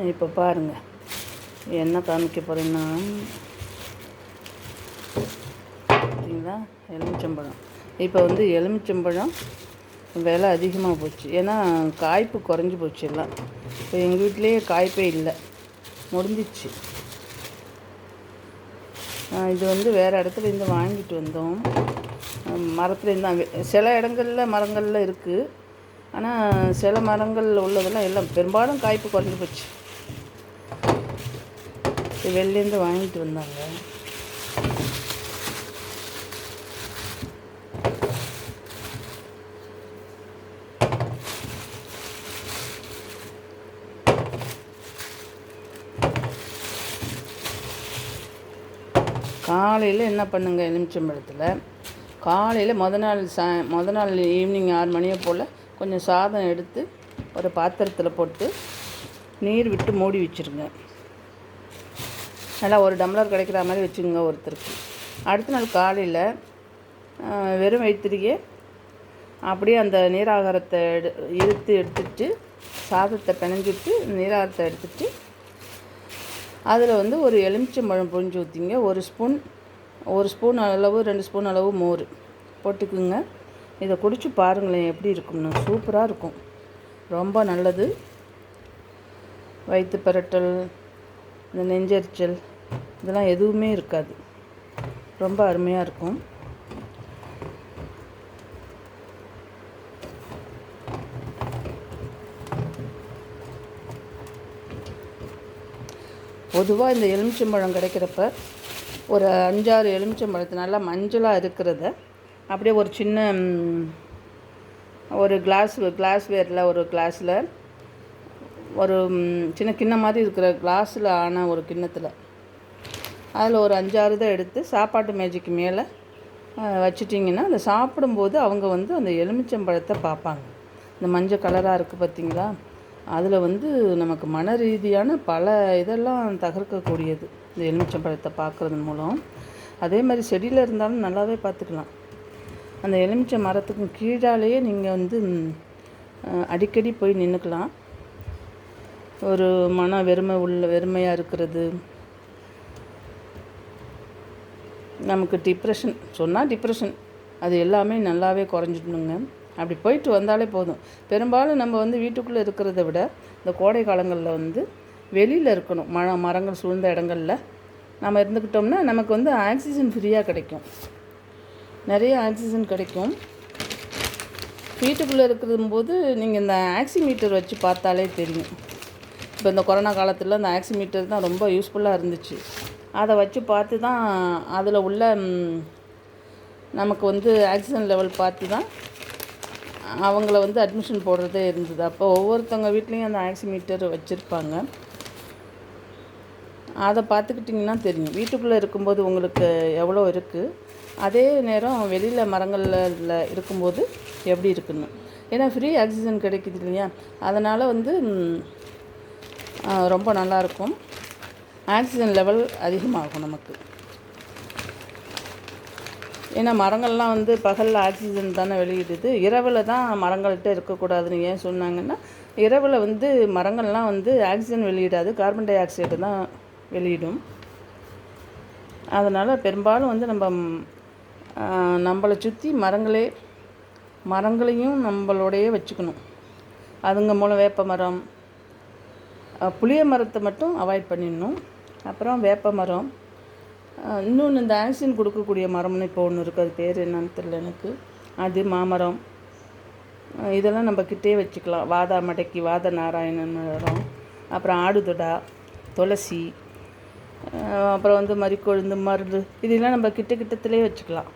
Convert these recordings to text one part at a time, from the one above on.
இப்போ பாருங்கள் என்ன காமிக்க போகிறேன்னா, பார்த்தீங்களா, எலுமிச்சம்பழம். இப்போ வந்து எலுமிச்சம்பழம் விலை அதிகமாக போச்சு. ஏன்னா காய்ப்பு குறைஞ்சி போச்சு எல்லாம். இப்போ எங்கள் வீட்டிலேயே காய்ப்பே இல்லை, முடிஞ்சிச்சு. இது வந்து வேறு இடத்துலேருந்து வாங்கிட்டு வந்தோம். மரத்துலேருந்து சில இடங்களில் மரங்களில் இருக்குது. ஆனால் சில மரங்களில் உள்ளதெல்லாம் எல்லாம் பெரும்பாலும் காய்ப்பு குறைஞ்சி போச்சு. வெளிலேருந்து வாங்கிட்டு வந்தாங்க. காலையில் என்ன பண்ணுங்க, எலுமிச்சம்பழத்தில் காலையில் மொதல் நாள் ஈவினிங் 6 மணியை போல் கொஞ்சம் சாதம் எடுத்து ஒரு பாத்திரத்தில் போட்டு நீர் விட்டு மூடி வச்சுருங்க. நல்லா ஒரு டம்ளர் கிடைக்கிற மாதிரி வச்சுக்கோங்க ஒருத்தருக்கு. அடுத்த நாள் காலையில் வெறும் வயிற்றுலையே அப்படியே அந்த நீராகாரத்தை எடுத்துட்டு சாதத்தை பிணைஞ்சிட்டு நீராகாரத்தை எடுத்துட்டு அதில் வந்து ஒரு எலுமிச்சம்பழம் புழிஞ்சு ஊற்றிங்க. ஒரு ஸ்பூன் அளவு 2 ஸ்பூன் அளவு மோர் போட்டுக்குங்க. இதை குடிச்சு பாருங்களேன் எப்படி இருக்கும்னு. சூப்பராக இருக்கும், ரொம்ப நல்லது. வயிற்று பரட்டல், இந்த நெஞ்செரிச்சல் இதெல்லாம் எதுவுமே இருக்காது, ரொம்ப அருமையாக இருக்கும். பொதுவாக இந்த எலுமிச்சம்பழம் கிடைக்கிறப்ப ஒரு 5-6 எலுமிச்சம்பழத்தை நல்லா மஞ்சளாக இருக்கிறத அப்படியே ஒரு சின்ன ஒரு கிளாஸ்வேரில் ஒரு கிளாஸில் ஒரு சின்ன கிண்ணம் மாதிரி இருக்கிற கிளாஸில் ஆன ஒரு கிண்ணத்தில் அதில் ஒரு 5-6 தான் எடுத்து சாப்பாட்டு மேஜைக்கு மேலே வச்சிட்டிங்கன்னா அந்த சாப்பிடும்போது அவங்க வந்து அந்த எலுமிச்சம்பழத்தை பார்ப்பாங்க. இந்த மஞ்சள் கலராக இருக்குது பார்த்திங்களா, அதில் வந்து நமக்கு மன ரீதியான பல இதெல்லாம் தகர்க்கக்கூடியது இந்த எலுமிச்சம்பழத்தை பார்க்குறது மூலம். அதே மாதிரி செடியில் இருந்தாலும் நல்லாவே பார்த்துக்கலாம். அந்த எலுமிச்சை மரத்துக்கும் கீழாலேயே நீங்கள் வந்து அடிக்கடி போய் நின்றுக்கலாம். ஒரு மன வெறுமையாக இருக்கிறது, நமக்கு டிப்ரெஷன் அது எல்லாமே நல்லாவே குறைஞ்சிடணுங்க. அப்படி போயிட்டு வந்தாலே போதும். பெரும்பாலும் நம்ம வந்து வீட்டுக்குள்ளே இருக்கிறத விட இந்த கோடை காலங்களில் வந்து வெளியில் இருக்கணும். மரங்கள் சூழ்ந்த இடங்களில் நம்ம இருந்துக்கிட்டோம்னா நமக்கு வந்து ஆக்சிஜன் ஃப்ரீயாக கிடைக்கும், நிறைய ஆக்சிஜன் கிடைக்கும். வீட்டுக்குள்ளே இருக்கிறம்போது நீங்கள் இந்த ஆக்சிமீட்டர் வச்சு பார்த்தாலே தெரியும். இப்போ இந்த கொரோனா காலத்தில் அந்த ஆக்சிமீட்டர் தான் ரொம்ப யூஸ்ஃபுல்லாக இருந்துச்சு. அதை வச்சு பார்த்து தான் அதில் உள்ள நமக்கு வந்து ஆக்சிஜன் லெவல் பார்த்து தான் அவங்கள வந்து அட்மிஷன் போடுறதே இருந்தது. அப்போ ஒவ்வொருத்தவங்க வீட்லேயும் அந்த ஆக்சிமீட்டர் வச்சுருப்பாங்க. அதை பார்த்துக்கிட்டிங்கன்னா தெரியும் வீட்டுக்குள்ளே இருக்கும்போது உங்களுக்கு எவ்வளோ இருக்குது, அதே நேரம் வெளியில் மரங்களில் இருக்கும்போது எப்படி இருக்குன்னு. ஏன்னா ஃப்ரீ ஆக்சிஜன் கிடைக்குது இல்லையா, அதனால் வந்து ரொம்ப நல்லாயிருக்கும். ஆக்சிஜன் லெவல் அதிகமாகும் நமக்கு. ஏன்னா மரங்கள்லாம் வந்து பகலில் ஆக்சிஜன் தானே வெளியிடுது, இரவில் தான் மரங்கள்கிட்ட இருக்கக்கூடாதுன்னு ஏன் சொன்னாங்கன்னா, இரவில் வந்து மரங்கள்லாம் வந்து ஆக்சிஜன் வெளியிடாது, கார்பன் டை ஆக்சைடு தான் வெளியிடும். அதனால் பெரும்பாலும் வந்து நம்மளை சுற்றி மரங்களையும் நம்மளோடையே வச்சுக்கணும். அதுங்க மூலம் வேப்ப மரம், புளிய மரத்தை மட்டும் அவாய்ட் பண்ணிடணும். அப்புறம் வேப்ப மரம், இன்னொன்று இந்த ஆக்சிஜன் கொடுக்கக்கூடிய மரம்னு இப்போ ஒன்று இருக்குது, அது பேர் என்னன்னு தெரியல எனக்கு, அது மாமரம். இதெல்லாம் நம்ம கிட்டே வச்சுக்கலாம். வாத நாராயணன் மரம், அப்புறம் ஆடுதொடா, துளசி, அப்புறம் வந்து மறிக்கொழுந்து, மருது, இதெல்லாம் நம்ம கிட்டத்திலே வச்சுக்கலாம்.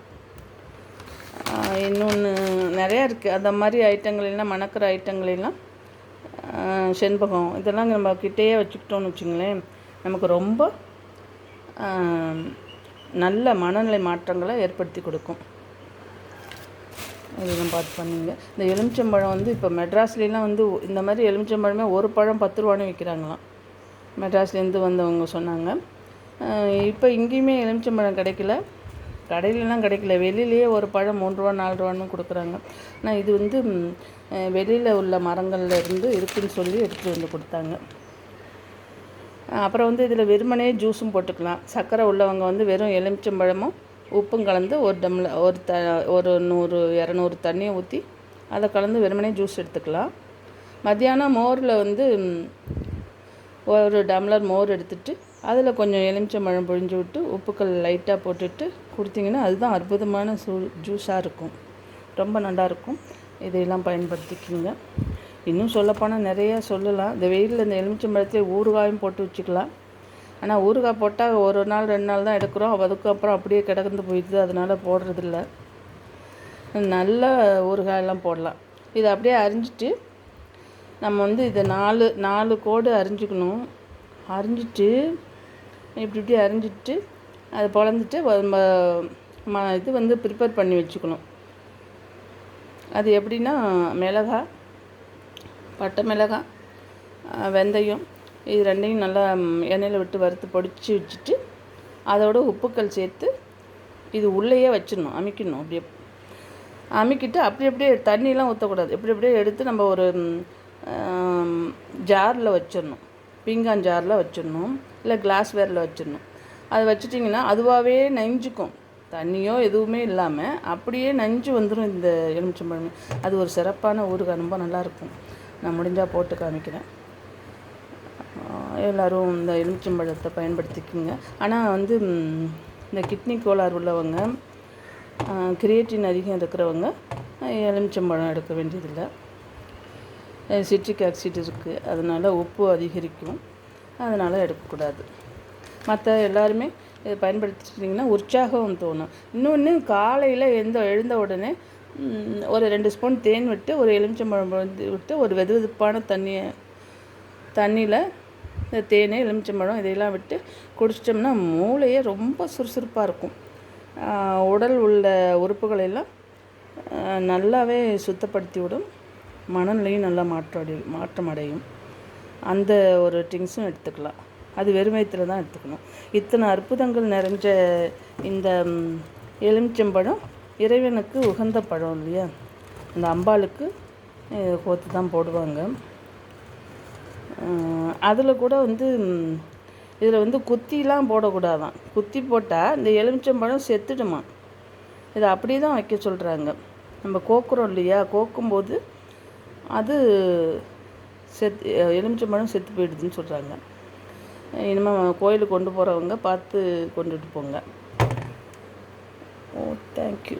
இன்னொன்று நிறையா இருக்குது. அந்த மாதிரி ஐட்டங்களெல்லாம், மணக்கிற ஐட்டங்களெல்லாம், செண்பகம், இதெல்லாம் நம்ம கிட்டேயே வச்சுக்கிட்டோன்னு வச்சுங்களேன், நமக்கு ரொம்ப நல்ல மனநிலை மாற்றங்களை ஏற்படுத்தி கொடுக்கும். இதெல்லாம் பார்த்து பண்ணுங்க. இந்த எலுமிச்சம்பழம் வந்து இப்போ மெட்ராஸ்லாம் வந்து இந்த மாதிரி எலுமிச்சம்பழமே ஒரு பழம் 10 ரூபான்னு விற்கிறாங்களாம். மெட்ராஸ்லேருந்து வந்தவங்க சொன்னாங்க. இப்போ இங்கேயுமே எலுமிச்சம்பழம் கிடைக்கல, கடையிலலாம் கிடைக்கல, வெளியிலேயே ஒரு பழம் 3 ரூபா 4 ரூபான்னு கொடுக்குறாங்க. ஆனால் இது வந்து வெளியில் உள்ள மரங்களில் இருந்து இருக்குதுன்னு சொல்லி எடுத்துகிட்டு வந்து கொடுத்தாங்க. அப்புறம் வந்து இதில் வெறுமனே ஜூஸும் போட்டுக்கலாம். சர்க்கரை உள்ளவங்க வந்து வெறும் எலுமிச்சம்பழமும் உப்பும் கலந்து ஒரு டம்ளர் ஒரு 100-200 தண்ணியை ஊற்றி அதை கலந்து வெறுமனே ஜூஸ் எடுத்துக்கலாம். மத்தியானம் மோரில் வந்து ஒரு டம்ளர் மோர் எடுத்துகிட்டு அதில் கொஞ்சம் எலுமிச்சம்பழம் பிழிஞ்சு விட்டு உப்புக்கள் லைட்டாக போட்டுட்டு கொடுத்தீங்கன்னா அதுதான் அற்புதமான ஜூஸாக இருக்கும். ரொம்ப நல்லாயிருக்கும். இதையெல்லாம் பயன்படுத்திக்கிங்க. இன்னும் சொல்லப்போனால் நிறையா சொல்லலாம். இந்த வெயிலில் இந்த எலுமிச்சம்பழத்தை ஊறுகாயும் போட்டு வச்சுக்கலாம். ஆனால் ஊறுகாய் போட்டால் ஒரு நாள் 2 நாள் தான் எடுக்கிறோம். அதுக்கப்புறம் அப்படியே கிடந்து போயிடுது. அதனால் போடுறதில்ல. நல்ல ஊறுகாயெல்லாம் போடலாம். இதை அப்படியே அரிஞ்சிட்டு நம்ம வந்து இதை 4 கோடு அரிஞ்சிக்கணும். அரிஞ்சிட்டு இப்படி அரிஞ்சிட்டு அதை பொளந்துட்டு இது வந்து ப்ரிப்பேர் பண்ணி வச்சுக்கணும். அது எப்படின்னா மிளகாய், பட்டை மிளகாய், வெந்தயம் இது ரெண்டையும் நல்லா எண்ணெயில் விட்டு வறுத்து பொடிச்சு வச்சுட்டு அதோட உப்புக்கள் சேர்த்து இது உள்ளேயே வச்சிடணும். அமிக்கணும். அப்படியே அமிக்கிட்டு அப்படியே தண்ணியெலாம் ஊற்றக்கூடாது. அப்படியே எடுத்து நம்ம ஒரு ஜாரில் வச்சிடணும். பீங்கான் ஜாரில் வச்சிடணும், இல்லை கிளாஸ் வேரில் வச்சிடணும். அதை வச்சிட்டிங்கன்னா அதுவாகவே நஞ்சுக்கும். தண்ணியோ எதுவுமே இல்லாமல் அப்படியே நஞ்சு வந்துடும் இந்த எலுமிச்சம்பழம். அது ஒரு சிறப்பான ஊறுகாய். ரொம்ப நல்லாயிருக்கும். நான் முடிஞ்சால் போட்டு காமிக்கிறேன். எல்லோரும் இந்த எலுமிச்சம்பழத்தை பயன்படுத்திக்குங்க. ஆனால் வந்து இந்த கிட்னி கோளாறு உள்ளவங்க, கிரியேட்டின் அதிகம் இருக்கிறவங்க எலுமிச்சம்பழம் எடுக்க வேண்டியதில்லை. சிட்ரிக் ஆசிட் இருக்குது, அதனால் உப்பு அதிகரிக்கும். அதனால் எடுக்கக்கூடாது. மற்ற எல்லாருமே இதை பயன்படுத்திட்டிங்கன்னா உற்சாகம் தோணும். இன்னொன்று காலையில் எழுந்த உடனே ஒரு 2 ஸ்பூன் தேன் விட்டு ஒரு எலுமிச்சம்பழம் விட்டு ஒரு வெதுவெதுப்பான தண்ணியில் இந்த தேன், எலுமிச்சம்பழம் இதையெல்லாம் விட்டு குடிச்சிட்டோம்னா மூளையே ரொம்ப சுறுசுறுப்பாக இருக்கும். உடல் உள்ள உறுப்புகளெல்லாம் நல்லாவே சுத்தப்படுத்தி விடும். மனநிலையும் நல்லா மாற்றம் அடையும். அந்த ஒரு ட்ரிங்க்ஸும் எடுத்துக்கலாம். அது வெறும் வயிற்றில் தான் எடுத்துக்கணும். இத்தனை அற்புதங்கள் நிறைஞ்ச இந்த எலுமிச்சம்பழம் இறைவனுக்கு உகந்த பழம் இல்லையா? அந்த அம்பாளுக்கு கோத்து தான் போடுவாங்க. அதில் கூட வந்து இதில் வந்து குத்திலாம் போடக்கூடாதான். குத்தி போட்டால் இந்த எலுமிச்சம்பழம் செத்துடுமா. இதை அப்படியே தான் வைக்க சொல்கிறாங்க. நம்ம கோக்குறோம் இல்லையா? கோக்கும்போது அது எலுமிச்சம்பழம் செத்து போயிடுதுன்னு சொல்கிறாங்க. இனிமேல் கோயிலுக்கு கொண்டு போகிறவங்க பார்த்து கொண்டுட்டு போங்க. ஓ, தேங்க்யூ.